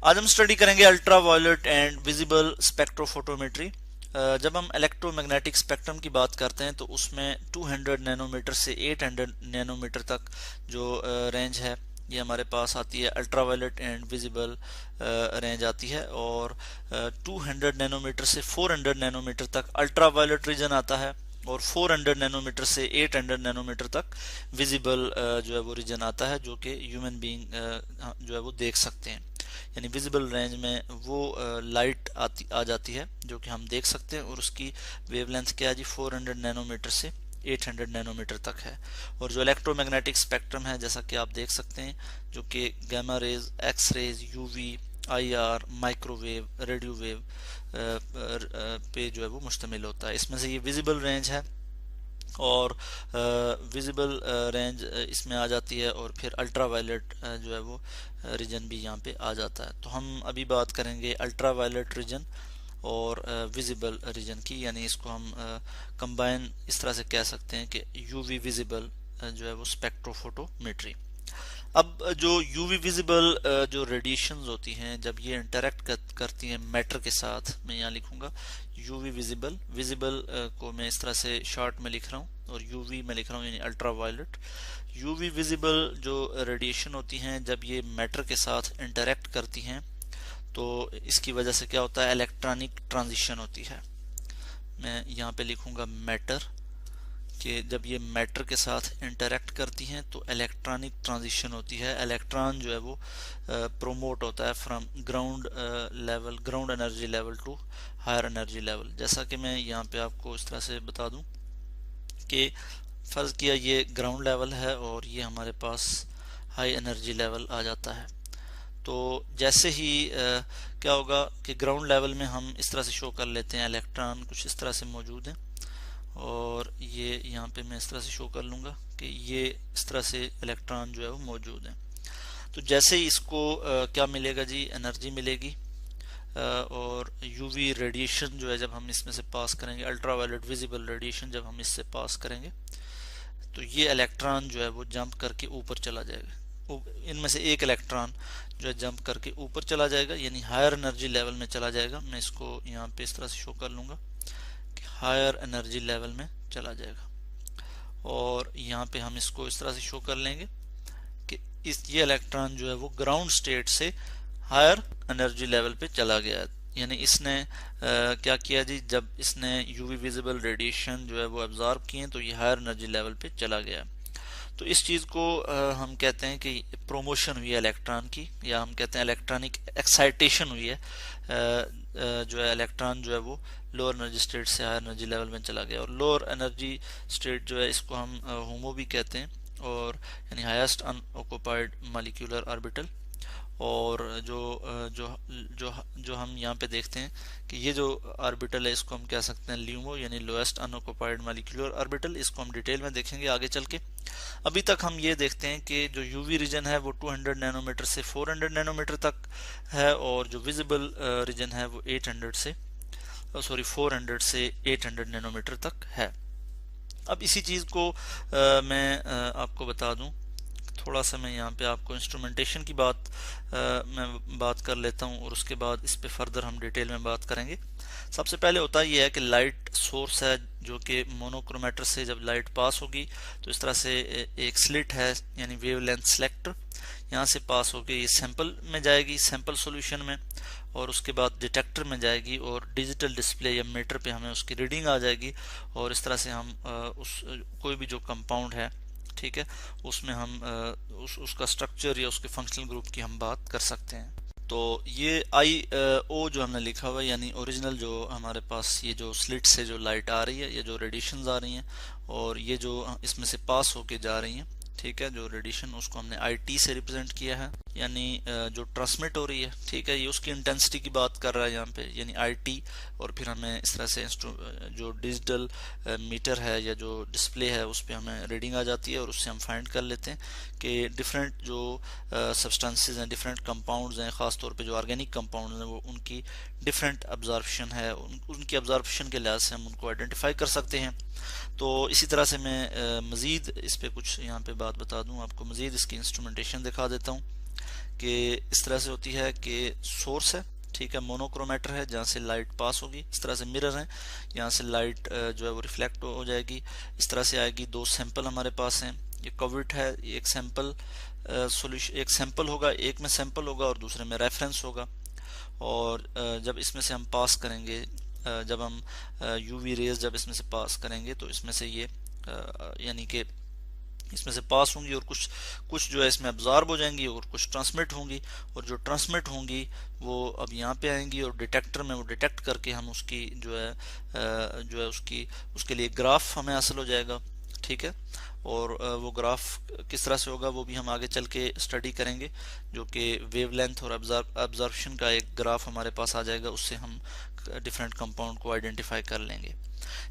आज हम स्टडी करेंगे ultra violet and visible spectrophotometry. जब हम इलेक्ट्रोमैग्नेटिक स्पेक्ट्रम की बात करते हैं तो उसमें 200 नैनोमीटर से 800 नैनोमीटर तक जो रेंज है ये हमारे पास आती है। Ultra violet and visible range आती है और 200 नैनोमीटर से 400 नैनोमीटर तक अल्ट्रा वायलेट रीजन आता है और 400 नैनोमीटर से 800 नैनोमीटर तक विजिबल जो है वो रीजन आता है, जो कि ह्यूमन बीइंग जो है वो देख सकते हैं। यानी विजिबल रेंज में वो लाइट आ जाती है जो कि हम देख सकते हैं और उसकी वेवलेंथ क्या है जी, 400 नैनोमीटर से 800 नैनोमीटर तक है। और जो इलेक्ट्रोमैग्नेटिक स्पेक्ट्रम है जैसा कि आप देख सकते हैं, जो कि gamma rays, X rays, UV, IR, microwave, radio wave पे जो है वो मुश्तमिल होता है। इसमें से ये विजिबल रेंज है और विजिबल रेंज इसमें आ जाती है और फिर अल्ट्रा वायलेट जो है वो रीजन भी यहाँ पे आ जाता है। तो हम अभी बात करेंगे अल्ट्रा वायलेट रीजन और विजिबल रीजन की, यानी इसको हम कंबाइन इस तरह से कह सकते हैं कि यूवी विजिबल जो है वो स्पेक्ट्रोफोटोमेट्री। अब जो यूवी विजिबल जो रेडिएशंस होती हैं जब ये इंटरेक्ट करती हैं मैटर के साथ, मैं यहाँ लिखूंगा यूवी विजिबल। विजिबल को मैं इस तरह से शॉर्ट में लिख रहा हूँ और यूवी में लिख रहा हूँ यानी अल्ट्रा वायलेट। यूवी विजिबल जो रेडिएशन होती हैं जब ये मैटर के साथ इंटरेक्ट करती हैं तो इसकी वजह से क्या होता है, इलेक्ट्रॉनिक ट्रांजिशन होती है। मैं यहाँ पे लिखूंगा मैटर, कि जब ये मैटर के साथ इंटरेक्ट करती हैं तो इलेक्ट्रॉनिक ट्रांजिशन होती है। इलेक्ट्रॉन जो है वो प्रोमोट होता है from ground level, ground energy level to higher energy level. जैसा कि मैं यहाँ पे आपको इस तरह से बता दूं कि फर्ज किया ये ग्राउंड लेवल है और ये हमारे पास हाई एनर्जी लेवल आ जाता है। तो जैसे ही क्या होगा कि ग्राउंड लेवल में हम इस तरह से शो कर लेते हैं इलेक्ट्रॉन कुछ इस तरह से मौजूद हैं और ये यहाँ पे मैं इस तरह से शो कर लूँगा कि ये इस तरह से इलेक्ट्रॉन जो है वो मौजूद है। तो जैसे ही इसको क्या मिलेगा जी, एनर्जी मिलेगी और यूवी रेडिएशन जो है जब हम इसमें से पास करेंगे, अल्ट्रा वायलेट विजिबल रेडिएशन जब हम इससे पास करेंगे तो ये इलेक्ट्रॉन जो है वो जंप करके ऊपर चला जाएगा। इनमें से एक इलेक्ट्रॉन जो है जंप करके ऊपर चला जाएगा यानी हायर एनर्जी लेवल में चला जाएगा। मैं इसको यहाँ पे इस तरह से शो कर लूँगा कि हायर एनर्जी लेवल में चला जाएगा और यहाँ पे हम इसको इस तरह से शो कर लेंगे कि ये इलेक्ट्रॉन जो है वो ग्राउंड स्टेट से हायर एनर्जी लेवल पे चला गया। यानी इसने क्या किया जी, जब इसने यूवी विजिबल रेडिएशन जो है वो एब्जॉर्ब किए तो ये हायर एनर्जी लेवल पे चला गया। तो इस चीज़ को हम कहते हैं कि प्रोमोशन हुई है इलेक्ट्रॉन की, या हम कहते हैं इलेक्ट्रॉनिक एक्साइटेशन हुई है। जो है इलेक्ट्रॉन जो है वो लोअर एनर्जी स्टेट से हायर एनर्जी लेवल में चला गया और लोअर एनर्जी स्टेट जो है इसको हम होमो भी कहते हैं और यानी हाईएस्ट अनऑक्युपाइड मॉलिक्यूलर ऑर्बिटल। और जो जो जो जो हम यहाँ पे देखते हैं कि ये जो ऑर्बिटल है इसको हम कह सकते हैं ल्यूमो यानी लोएस्ट अनऑक्युपाइड मॉलिक्यूलर ऑर्बिटल। इसको हम डिटेल में देखेंगे आगे चल के। अभी तक हम ये देखते हैं कि जो यूवी रीजन है वो 200 नैनोमीटर से 400 नैनोमीटर तक है और जो विजिबल रीजन है वो 400 से 800 नैनोमीटर तक है। अब इसी चीज़ को मैं आपको बता दूं, थोड़ा सा मैं यहाँ पे आपको इंस्ट्रूमेंटेशन की मैं बात कर लेता हूँ और उसके बाद इस पे फर्दर हम डिटेल में बात करेंगे। सबसे पहले होता ये है कि लाइट सोर्स है जो कि मोनोक्रोमेटर से जब लाइट पास होगी तो इस तरह से एक स्लिट है यानी वेवलेंथ सेलेक्टर, यहाँ से पास होकर ये सैंपल में जाएगी, सैंपल सॉल्यूशन में, और उसके बाद डिटेक्टर में जाएगी और डिजिटल डिस्प्ले या मीटर पे हमें उसकी रीडिंग आ जाएगी और इस तरह से हम कोई भी जो कंपाउंड है, ठीक है, उसमें हम उसका स्ट्रक्चर या उसके फंक्शनल ग्रुप की हम बात कर सकते हैं। तो ये आई ओ जो हमने लिखा हुआ है यानी ओरिजिनल जो हमारे पास ये जो स्लिट से जो लाइट आ रही है, ये जो रेडिएशंस आ रही हैं और ये जो इसमें से पास होके जा रही हैं, ठीक है, जो रेडिएशन उसको हमने आई टी से रिप्रेजेंट किया है यानी जो ट्रांसमिट हो रही है, ठीक है, ये उसकी इंटेंसिटी की बात कर रहा है यहाँ पे यानी आई टी। और फिर हमें इस तरह से जो डिजिटल मीटर है या जो डिस्प्ले है उस पर हमें रीडिंग आ जाती है और उससे हम फाइंड कर लेते हैं कि डिफरेंट जो सब्सटेंसेस हैं, डिफरेंट कंपाउंड्स हैं, ख़ास तौर पे जो ऑर्गेनिक कंपाउंड्स हैं वो उनकी डिफरेंट अब्जॉर्प्शन है, उनकी अब्जॉर्प्शन के लिहाज से हम उनको आइडेंटिफाई कर सकते हैं। तो इसी तरह से मैं मज़ीद इस पे कुछ यहाँ पे बात बता दूँ आपको, मज़ीद इसकी इंस्ट्रूमेंटेशन दिखा देता हूँ कि इस तरह से होती है कि सोर्स है, ठीक है, मोनोक्रोमेटर है जहाँ से लाइट पास होगी, इस तरह से मिरर है, यहाँ से लाइट जो है वो रिफ्लेक्ट हो जाएगी, इस तरह से आएगी। दो सैंपल हमारे पास हैं, ये कविट है, एक सैंपल सॉल्यूशन, एक सैंपल होगा, एक में सैंपल होगा और दूसरे में रेफरेंस होगा। और जब इसमें से हम पास करेंगे, जब हम यूवी रेज जब इसमें से पास करेंगे तो इसमें से ये यानी कि इसमें से पास होंगी और कुछ जो है इसमें अब्जॉर्ब हो जाएंगी और कुछ ट्रांसमिट होंगी, और जो ट्रांसमिट होंगी वो अब यहाँ पे आएंगी और डिटेक्टर में वो डिटेक्ट करके हम उसकी जो है उसके लिए ग्राफ हमें हासिल हो जाएगा, ठीक है। और वो ग्राफ किस तरह से होगा वो भी हम आगे चल के स्टडी करेंगे, जो कि वेवलेंथ और अब्जॉर्प्शन का एक ग्राफ हमारे पास आ जाएगा, उससे हम डिफरेंट कंपाउंड को आइडेंटिफाई कर लेंगे।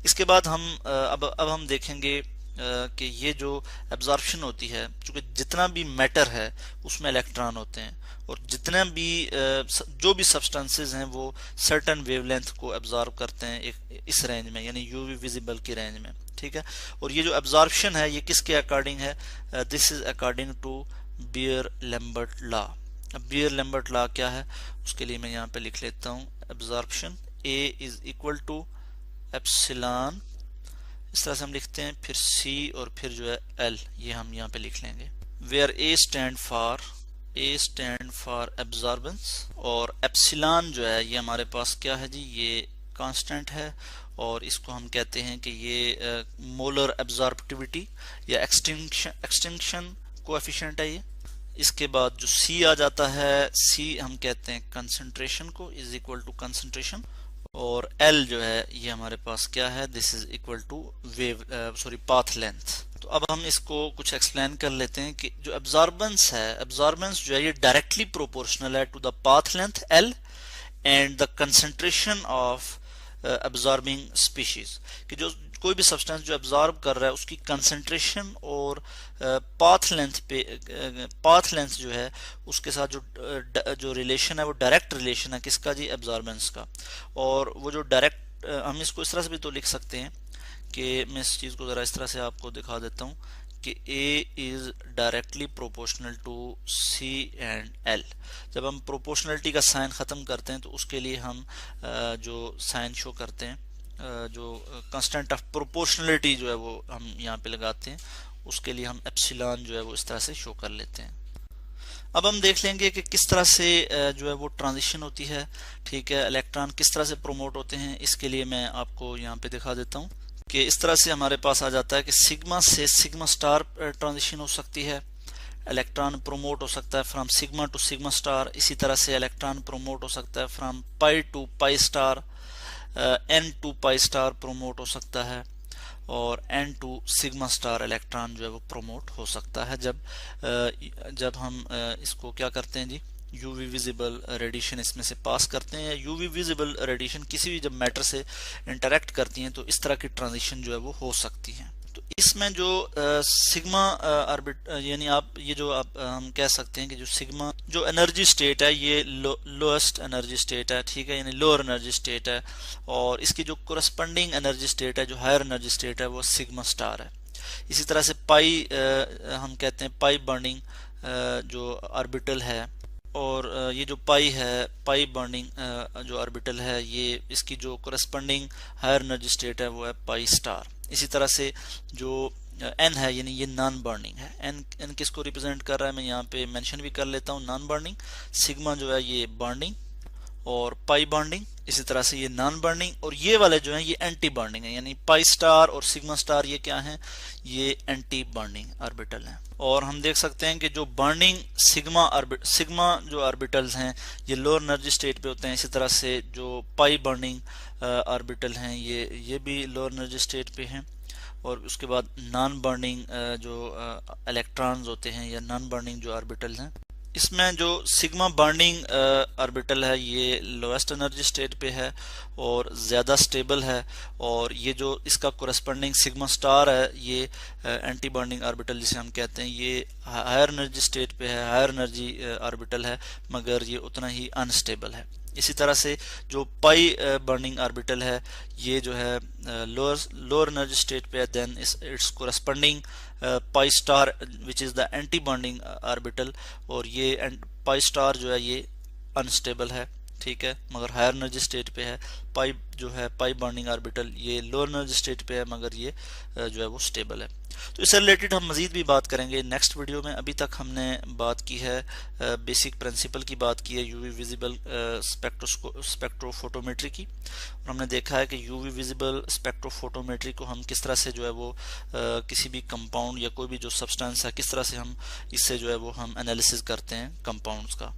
इसके बाद हम अब हम देखेंगे कि ये जो एब्जॉर्प्शन होती है, क्योंकि जितना भी मैटर है उसमें इलेक्ट्रॉन होते हैं, और जितना भी जो भी सब्सटेंसेस हैं वो सर्टेन वेवलेंथ को एब्जॉर्ब करते हैं इस रेंज में, यानी यूवी विजिबल की रेंज में, ठीक है। और ये जो एब्जॉर्प्शन है ये किसके अकॉर्डिंग है? This is according to Beer Lambert law. अब बियर-लैम्बर्ट लॉ क्या है उसके लिए मैं यहाँ पे लिख लेता हूँ, absorption A is equal to epsilon, इस तरह से हम लिखते हैं, फिर C और फिर जो है L, ये हम यहाँ पे लिख लेंगे, where A stand for absorbance, और एप्सिलॉन जो है ये हमारे पास क्या है जी, ये कांस्टेंट है, और इसको हम कहते हैं कि ये मोलर एब्जॉर्बिविटी या एक्सटिंक्शन कोएफिशिएंट है ये। इसके बाद जो C आ जाता है, C हम कहते हैं कंसंट्रेशन को, इज इक्वल टू कंसंट्रेशन, और L जो है ये हमारे पास क्या है, this is equal to path length. तो अब हम इसको कुछ एक्सप्लेन कर लेते हैं कि जो एब्जॉर्बेंस है, एब्जॉर्बेंस जो है ये डायरेक्टली प्रोपोर्शनल है to the path length L and the concentration of absorbing species, कि जो कोई भी सब्सटेंस जो एब्जॉर्ब कर रहा है उसकी कंसंट्रेशन और पाथ लेंथ जो है उसके साथ जो रिलेशन है वो डायरेक्ट रिलेशन है किसका जी, एब्जॉर्बेंस का। और वो जो डायरेक्ट, हम इसको इस तरह से भी तो लिख सकते हैं कि मैं इस चीज़ को ज़रा इस तरह से आपको दिखा देता हूँ कि A is directly proportional to C and L। जब हम प्रोपोर्शनलिटी का साइन ख़त्म करते हैं तो उसके लिए हम जो साइन शो करते हैं, जो कांस्टेंट ऑफ प्रोपोर्शनलिटी जो है वो हम यहाँ पे लगाते हैं, उसके लिए हम एप्सिलॉन जो है वो इस तरह से शो कर लेते हैं। अब हम देख लेंगे कि किस तरह से जो है वो ट्रांजिशन होती है, ठीक है, इलेक्ट्रॉन किस तरह से प्रोमोट होते हैं। इसके लिए मैं आपको यहाँ पे दिखा देता हूँ कि इस तरह से हमारे पास आ जाता है कि सिग्मा से सिग्मा स्टार ट्रांजिशन हो सकती है, इलेक्ट्रॉन प्रोमोट हो सकता है from sigma to sigma star. इसी तरह से इलेक्ट्रॉन प्रोमोट हो सकता है from pi to pi star, N to pi star promote हो सकता है, और N to sigma star electron जो है वो प्रोमोट हो सकता है जब हम इसको क्या करते हैं जी, यूवी विजिबल रेडिएशन इसमें से पास करते हैं। यूवी विजिबल रेडिएशन किसी भी जब मैटर से इंटरेक्ट करती हैं तो इस तरह की ट्रांजिशन जो है वो हो सकती है। तो इसमें जो सिग्मा ऑर्बिट यानी हम कह सकते हैं कि जो सिग्मा जो एनर्जी स्टेट है ये लोएस्ट एनर्जी स्टेट है, ठीक है, यानी लोअर एनर्जी स्टेट है, और इसकी जो कोरस्पॉन्डिंग एनर्जी स्टेट है जो हायर एनर्जी स्टेट है वो सिग्मा स्टार है। इसी तरह से पाई हम कहते हैं पाई बर्निंग जो ऑर्बिटल है, और ये जो पाई बर्निंग जो ऑर्बिटल है ये इसकी जो कोरस्पॉन्डिंग हायर एनर्जी स्टेट है वो है पाई स्टार। इसी तरह से जो N है यानी ये नॉन बर्निंग है, N किसको रिप्रेजेंट कर रहा है मैं यहाँ पे मेंशन भी कर लेता हूँ, नॉन बर्निंग। सिग्मा जो है ये बर्निंग और पाई बर्निंग, इसी तरह से ये नॉन बर्निंग, और ये वाले जो हैं ये एंटी बर्निंग है, यानी पाई स्टार और सिग्मा स्टार ये क्या हैं, ये एंटी बर्निंग ऑर्बिटल हैं। और हम देख सकते हैं कि जो बर्निंग सिग्मा जो ऑर्बिटल्स हैं ये लोअर एनर्जी स्टेट पे होते हैं, इसी तरह से जो पाई बर्निंग ऑर्बिटल हैं ये भी लोअर एनर्जी स्टेट पे हैं। और उसके बाद नॉन बर्निंग जो इलेक्ट्रॉन्स होते हैं या नॉन बर्निंग जो ऑर्बिटल्स हैं, इसमें जो सिग्मा बर्निंग ऑर्बिटल है ये लोएस्ट एनर्जी स्टेट पे है और ज़्यादा स्टेबल है, और ये जो इसका कोरस्पॉन्डिंग सिग्मा स्टार है ये एंटी बर्निंग ऑर्बिटल जिसे हम कहते हैं ये हायर एनर्जी स्टेट पे है, हायर एनर्जी ऑर्बिटल है, मगर ये उतना ही अनस्टेबल है। इसी तरह से जो पाई बर्निंग ऑर्बिटल है ये जो है लोअर एनर्जी स्टेट पे है, then its corresponding pi star which is the anti burning orbital, और ये पाई स्टार जो है ये अनस्टेबल है, ठीक है, मगर हायर एनर्जी स्टेट पे है। पाई जो है पाई बॉन्डिंग ऑर्बिटल ये लोअर एनर्जी स्टेट पे है, मगर ये जो है वो स्टेबल है। तो इससे रिलेटेड हम मज़ीद भी बात करेंगे नेक्स्ट वीडियो में। अभी तक हमने बात की है बेसिक प्रिंसिपल की बात की है यूवी विजिबल स्पेक्ट्रोफोटोमेट्री की, और हमने देखा है कि यूवी विजिबल स्पेक्ट्रोफोटोमेट्री को हम किस तरह से जो है वो किसी भी कंपाउंड या कोई भी जो सब्सटेंस है किस तरह से हम इससे जो है वो हम एनालिसिस करते हैं कंपाउंड्स का।